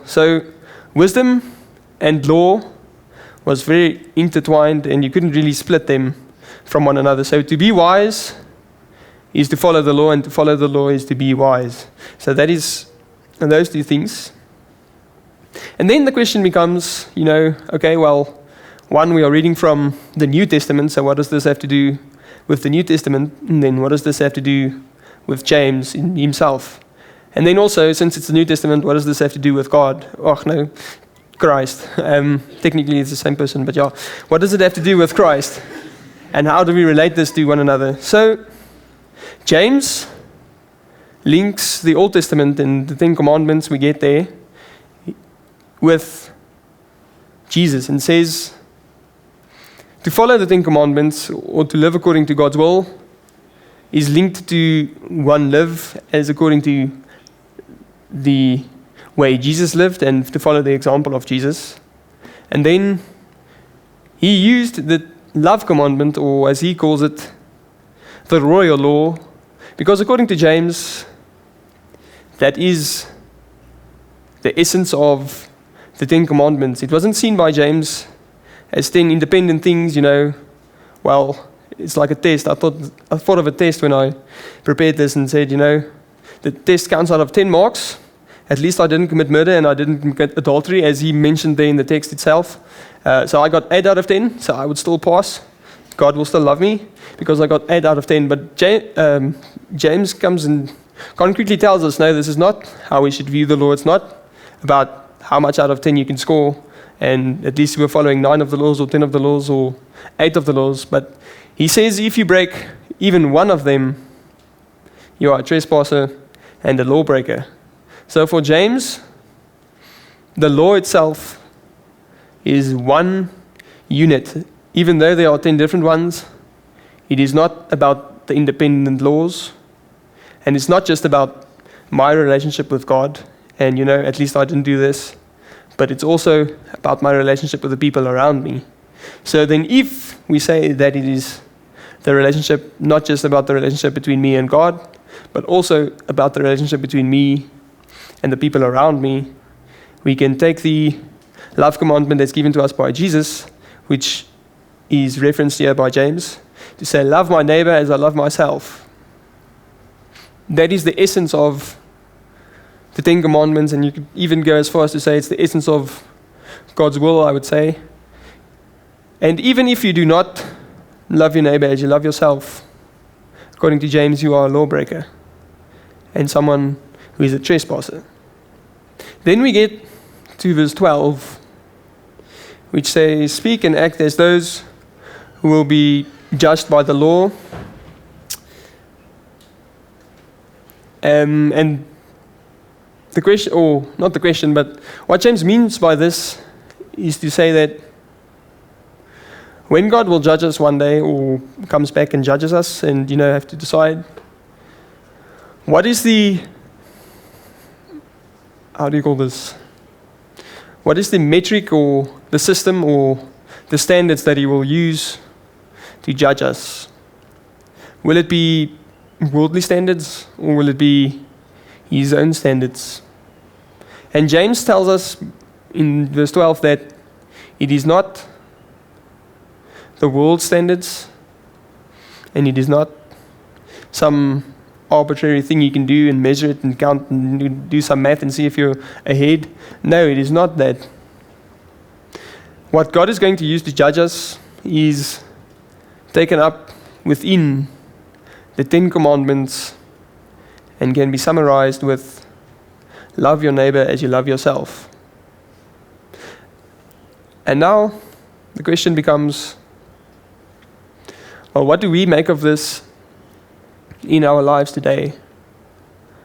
So wisdom and law was very intertwined, and you couldn't really split them from one another. So to be wise is to follow the law, and to follow the law is to be wise. So that is those two things. And then the question becomes, okay, well, one, we are reading from the New Testament, so what does this have to do with the New Testament? And then what does this have to do with James himself? And then also, since it's the New Testament, what does this have to do with God? Oh, no, Christ. Technically, it's the same person, but yeah. What does it have to do with Christ? And how do we relate this to one another? So, James links the Old Testament and the Ten Commandments we get there with Jesus, and says to follow the Ten Commandments or to live according to God's will is linked to one, live as according to the way Jesus lived and to follow the example of Jesus. And then he used the love commandment, or as he calls it, the royal law, because according to James, that is the essence of the Ten Commandments. It wasn't seen by James as 10 independent things, well, it's like a test. I thought of a test when I prepared this and said, the test counts out of 10 marks. At least I didn't commit murder and I didn't commit adultery, as he mentioned there in the text itself. So I got 8 out of 10, so I would still pass. God will still love me because I got 8 out of 10. But James comes and concretely tells us, no, this is not how we should view the law. It's not about how much out of 10 you can score, and at least we're following 9 of the laws or 10 of the laws or 8 of the laws. But he says if you break even one of them, you are a trespasser and a lawbreaker. So for James, the law itself is one unit. Even though there are 10 different ones, it is not about the independent laws, and it's not just about my relationship with God, and at least I didn't do this, but it's also about my relationship with the people around me. So then if we say that it is the relationship, not just about the relationship between me and God, but also about the relationship between me and the people around me, we can take the love commandment that's given to us by Jesus, which is referenced here by James, to say, love my neighbor as I love myself. That is the essence of the Ten Commandments, and you could even go as far as to say it's the essence of God's will, I would say. And even if you do not love your neighbor as you love yourself, according to James, you are a lawbreaker and someone who is a trespasser. Then we get to verse 12, which says, speak and act as those who will be judged by the law. And the question, or not the question, but what James means by this is to say that when God will judge us one day, or comes back and judges us, and have to decide what is the, how do you call this? What is the metric or the system or the standards that he will use to judge us? Will it be worldly standards, or will it be his own standards? And James tells us in verse 12 that it is not the world's standards, and it is not some arbitrary thing you can do and measure it and count and do some math and see if you're ahead. No, it is not that. What God is going to use to judge us is taken up within the Ten Commandments and can be summarized with love your neighbor as you love yourself. And now the question becomes, well, what do we make of this in our lives today?